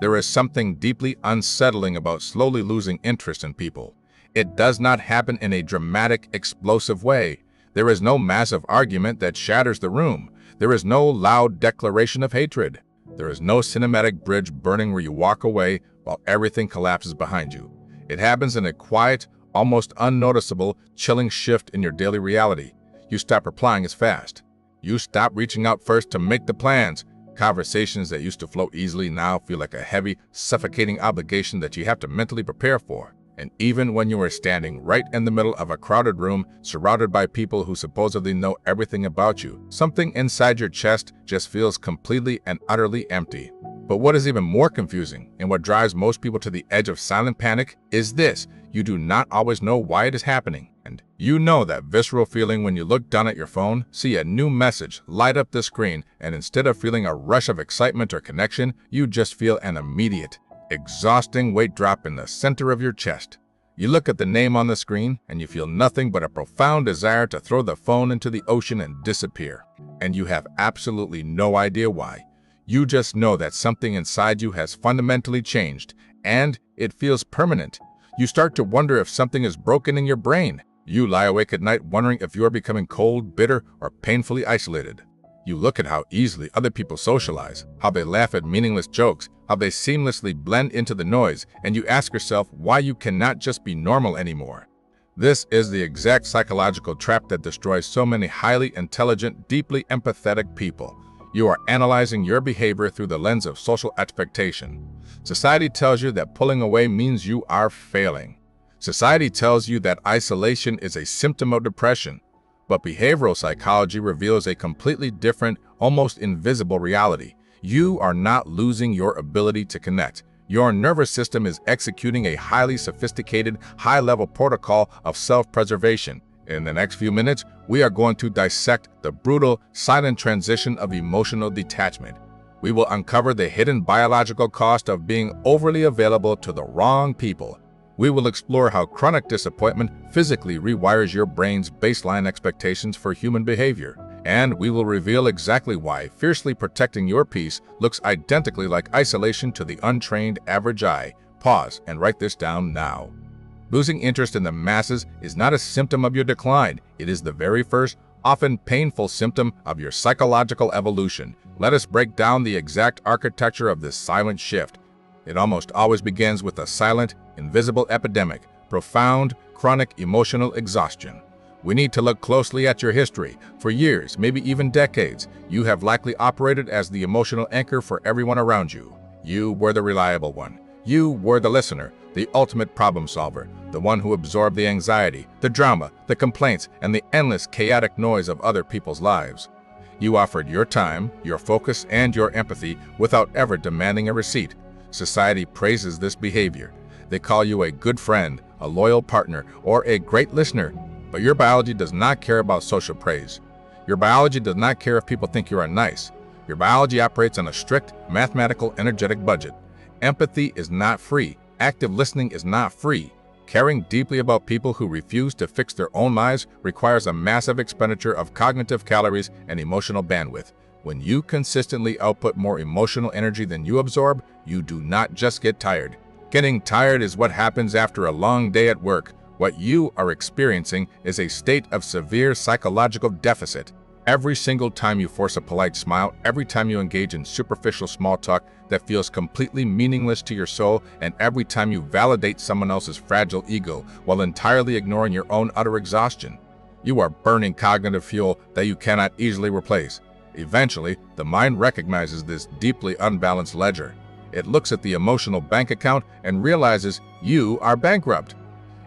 There is something deeply unsettling about slowly losing interest in people. It does not happen in a dramatic, explosive way. There is no massive argument that shatters the room. There is no loud declaration of hatred. There is no cinematic bridge burning where you walk away while everything collapses behind you. It happens in a quiet, almost unnoticeable, chilling shift in your daily reality. You stop replying as fast. You stop reaching out first to make the plans. Conversations that used to flow easily now feel like a heavy, suffocating obligation that you have to mentally prepare for. And even when you are standing right in the middle of a crowded room, surrounded by people who supposedly know everything about you, something inside your chest just feels completely and utterly empty. But what is even more confusing, and what drives most people to the edge of silent panic, is this: you do not always know why it is happening. And you know that visceral feeling when you look down at your phone, see a new message light up the screen, and instead of feeling a rush of excitement or connection, you just feel an immediate, exhausting weight drop in the center of your chest. You look at the name on the screen, and you feel nothing but a profound desire to throw the phone into the ocean and disappear. And you have absolutely no idea why. You just know that something inside you has fundamentally changed, and it feels permanent. You start to wonder if something is broken in your brain. You lie awake at night wondering if you are becoming cold, bitter, or painfully isolated. You look at how easily other people socialize, how they laugh at meaningless jokes, how they seamlessly blend into the noise, and you ask yourself why you cannot just be normal anymore. This is the exact psychological trap that destroys so many highly intelligent, deeply empathetic people. You are analyzing your behavior through the lens of social expectation. Society tells you that pulling away means you are failing. Society tells you that isolation is a symptom of depression. But behavioral psychology reveals a completely different, almost invisible reality. You are not losing your ability to connect. Your nervous system is executing a highly sophisticated, high-level protocol of self-preservation. In the next few minutes, we are going to dissect the brutal, silent transition of emotional detachment. We will uncover the hidden biological cost of being overly available to the wrong people. We will explore how chronic disappointment physically rewires your brain's baseline expectations for human behavior. And we will reveal exactly why fiercely protecting your peace looks identically like isolation to the untrained average eye. Pause and write this down now. Losing interest in the masses is not a symptom of your decline. It is the very first, often painful symptom of your psychological evolution. Let us break down the exact architecture of this silent shift. It almost always begins with a silent, invisible epidemic, profound, chronic emotional exhaustion. We need to look closely at your history. For years, maybe even decades, you have likely operated as the emotional anchor for everyone around you. You were the reliable one. You were the listener, the ultimate problem solver, the one who absorbed the anxiety, the drama, the complaints, and the endless chaotic noise of other people's lives. You offered your time, your focus, and your empathy without ever demanding a receipt. Society praises this behavior. They call you a good friend, a loyal partner, or a great listener. But your biology does not care about social praise. Your biology does not care if people think you are nice. Your biology operates on a strict, mathematical, energetic budget. Empathy is not free. Active listening is not free. Caring deeply about people who refuse to fix their own lives requires a massive expenditure of cognitive calories and emotional bandwidth. When you consistently output more emotional energy than you absorb, you do not just get tired. Getting tired is what happens after a long day at work. What you are experiencing is a state of severe psychological deficit. Every single time you force a polite smile, every time you engage in superficial small talk that feels completely meaningless to your soul, and every time you validate someone else's fragile ego while entirely ignoring your own utter exhaustion, you are burning cognitive fuel that you cannot easily replace. Eventually, the mind recognizes this deeply unbalanced ledger. It looks at the emotional bank account and realizes you are bankrupt.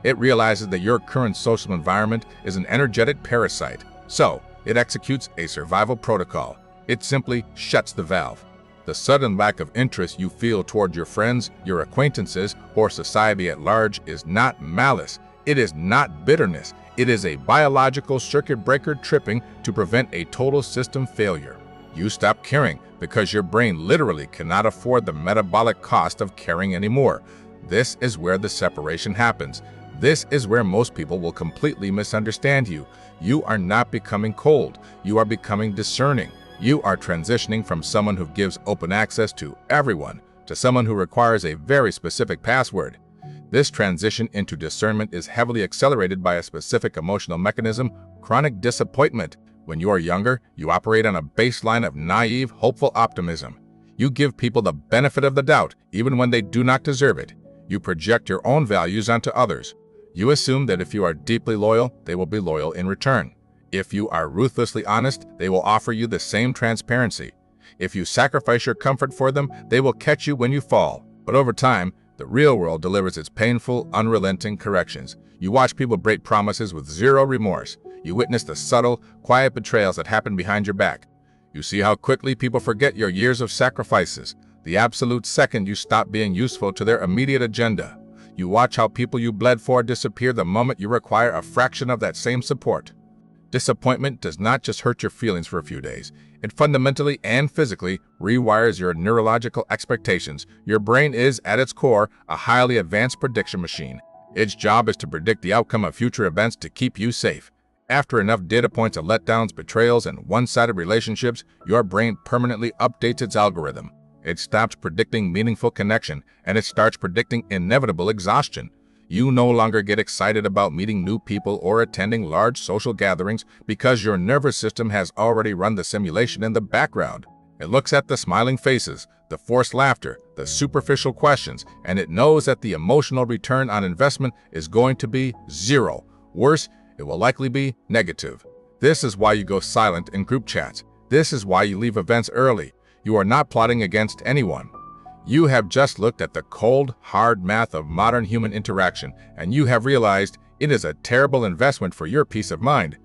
It realizes that your current social environment is an energetic parasite. So, it executes a survival protocol. It simply shuts the valve. The sudden lack of interest you feel toward your friends, your acquaintances, or society at large is not malice. It is not bitterness. It is a biological circuit breaker tripping to prevent a total system failure. You stop caring because your brain literally cannot afford the metabolic cost of caring anymore. This is where the separation happens. This is where most people will completely misunderstand you. You are not becoming cold. You are becoming discerning. You are transitioning from someone who gives open access to everyone to someone who requires a very specific password. This transition into discernment is heavily accelerated by a specific emotional mechanism: chronic disappointment. When you are younger, you operate on a baseline of naive, hopeful optimism. You give people the benefit of the doubt, even when they do not deserve it. You project your own values onto others. You assume that if you are deeply loyal, they will be loyal in return. If you are ruthlessly honest, they will offer you the same transparency. If you sacrifice your comfort for them, they will catch you when you fall. But over time, the real world delivers its painful, unrelenting corrections. You watch people break promises with zero remorse. You witness the subtle, quiet betrayals that happen behind your back. You see how quickly people forget your years of sacrifices, the absolute second you stop being useful to their immediate agenda. You watch how people you bled for disappear the moment you require a fraction of that same support. Disappointment does not just hurt your feelings for a few days. It fundamentally and physically rewires your neurological expectations. Your brain is, at its core, a highly advanced prediction machine. Its job is to predict the outcome of future events to keep you safe. After enough data points of letdowns, betrayals, and one-sided relationships, your brain permanently updates its algorithm. It stops predicting meaningful connection, and it starts predicting inevitable exhaustion. You no longer get excited about meeting new people or attending large social gatherings because your nervous system has already run the simulation in the background. It looks at the smiling faces, the forced laughter, the superficial questions, and it knows that the emotional return on investment is going to be zero. Worse, it will likely be negative. This is why you go silent in group chats. This is why you leave events early. You are not plotting against anyone. You have just looked at the cold, hard math of modern human interaction, and you have realized it is a terrible investment for your peace of mind.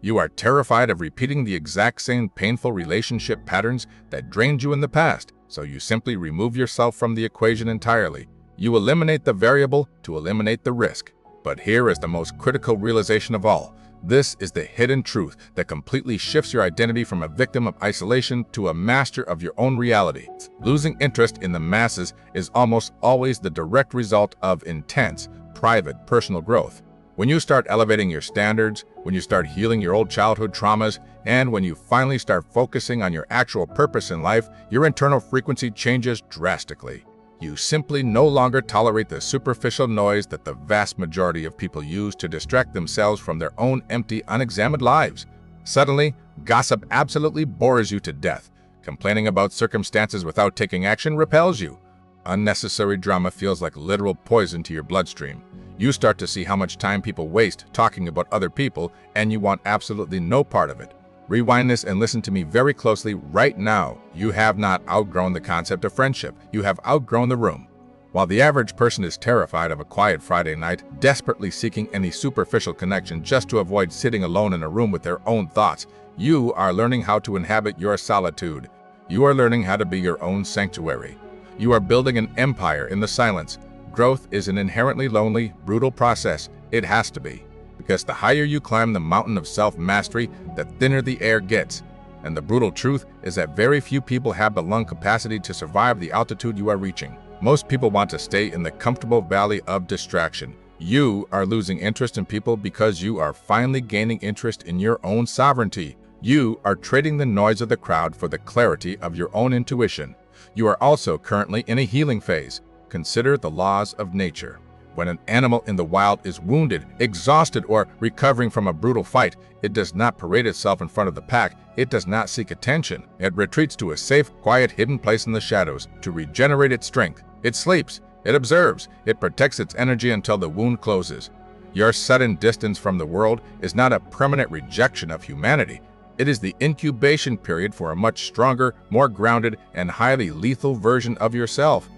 You are terrified of repeating the exact same painful relationship patterns that drained you in the past, so you simply remove yourself from the equation entirely. You eliminate the variable to eliminate the risk. But here is the most critical realization of all. This is the hidden truth that completely shifts your identity from a victim of isolation to a master of your own reality. Losing interest in the masses is almost always the direct result of intense, private, personal growth. When you start elevating your standards, when you start healing your old childhood traumas, and when you finally start focusing on your actual purpose in life, your internal frequency changes drastically. You simply no longer tolerate the superficial noise that the vast majority of people use to distract themselves from their own empty, unexamined lives. Suddenly, gossip absolutely bores you to death. Complaining about circumstances without taking action repels you. Unnecessary drama feels like literal poison to your bloodstream. You start to see how much time people waste talking about other people, and you want absolutely no part of it. Rewind this and listen to me very closely right now. You have not outgrown the concept of friendship. You have outgrown the room. While the average person is terrified of a quiet Friday night, desperately seeking any superficial connection just to avoid sitting alone in a room with their own thoughts, you are learning how to inhabit your solitude. You are learning how to be your own sanctuary. You are building an empire in the silence. Growth is an inherently lonely, brutal process. It has to be. Because the higher you climb the mountain of self-mastery, the thinner the air gets. And the brutal truth is that very few people have the lung capacity to survive the altitude you are reaching. Most people want to stay in the comfortable valley of distraction. You are losing interest in people because you are finally gaining interest in your own sovereignty. You are trading the noise of the crowd for the clarity of your own intuition. You are also currently in a healing phase. Consider the laws of nature. When an animal in the wild is wounded, exhausted, or recovering from a brutal fight, it does not parade itself in front of the pack. It does not seek attention. It retreats to a safe, quiet, hidden place in the shadows to regenerate its strength. It sleeps. It observes. It protects its energy until the wound closes. Your sudden distance from the world is not a permanent rejection of humanity. It is the incubation period for a much stronger, more grounded, and highly lethal version of yourself.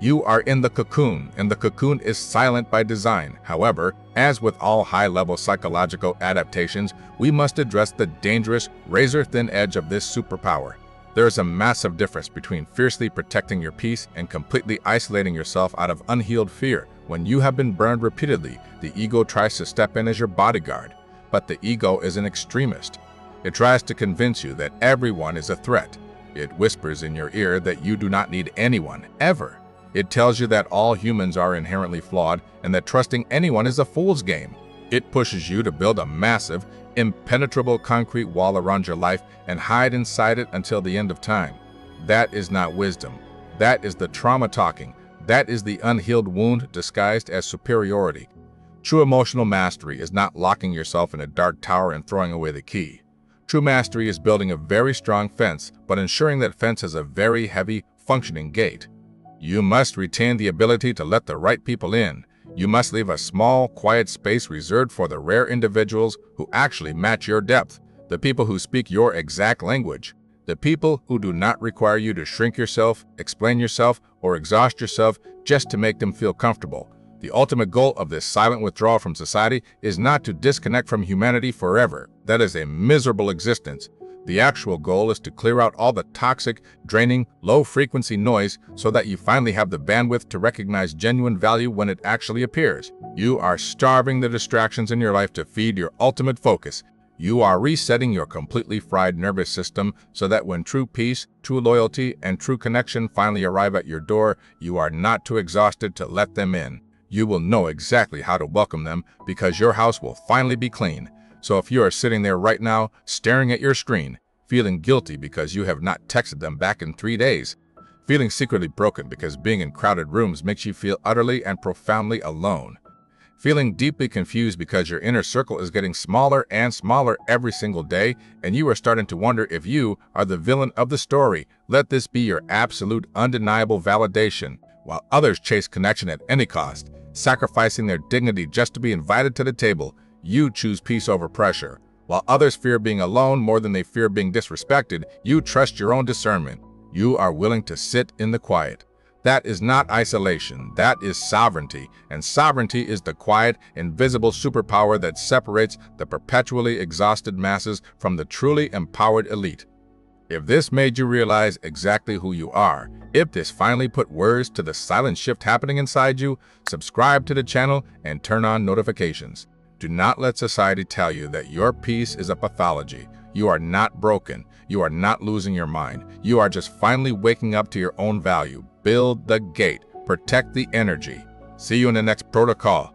You are in the cocoon, and the cocoon is silent by design. However, as with all high-level psychological adaptations, we must address the dangerous, razor-thin edge of this superpower. There is a massive difference between fiercely protecting your peace and completely isolating yourself out of unhealed fear. When you have been burned repeatedly, the ego tries to step in as your bodyguard. But the ego is an extremist. It tries to convince you that everyone is a threat. It whispers in your ear that you do not need anyone, ever. It tells you that all humans are inherently flawed and that trusting anyone is a fool's game. It pushes you to build a massive, impenetrable concrete wall around your life and hide inside it until the end of time. That is not wisdom. That is the trauma talking. That is the unhealed wound disguised as superiority. True emotional mastery is not locking yourself in a dark tower and throwing away the key. True mastery is building a very strong fence, but ensuring that fence has a very heavy, functioning gate. You must retain the ability to let the right people in. You must leave a small, quiet space reserved for the rare individuals who actually match your depth, the people who speak your exact language, the people who do not require you to shrink yourself, explain yourself, or exhaust yourself just to make them feel comfortable. The ultimate goal of this silent withdrawal from society is not to disconnect from humanity forever. That is a miserable existence. The actual goal is to clear out all the toxic, draining, low-frequency noise so that you finally have the bandwidth to recognize genuine value when it actually appears. You are starving the distractions in your life to feed your ultimate focus. You are resetting your completely fried nervous system so that when true peace, true loyalty, and true connection finally arrive at your door, you are not too exhausted to let them in. You will know exactly how to welcome them because your house will finally be clean. So if you are sitting there right now, staring at your screen, feeling guilty because you have not texted them back in 3 days, feeling secretly broken because being in crowded rooms makes you feel utterly and profoundly alone, feeling deeply confused because your inner circle is getting smaller and smaller every single day, and you are starting to wonder if you are the villain of the story, let this be your absolute undeniable validation. While others chase connection at any cost, sacrificing their dignity just to be invited to the table, you choose peace over pressure. While others fear being alone more than they fear being disrespected, you trust your own discernment. You are willing to sit in the quiet. That is not isolation, that is sovereignty, and sovereignty is the quiet, invisible superpower that separates the perpetually exhausted masses from the truly empowered elite. If this made you realize exactly who you are, if this finally put words to the silent shift happening inside you, subscribe to the channel and turn on notifications. Do not let society tell you that your peace is a pathology. You are not broken. You are not losing your mind. You are just finally waking up to your own value. Build the gate. Protect the energy. See you in the next protocol.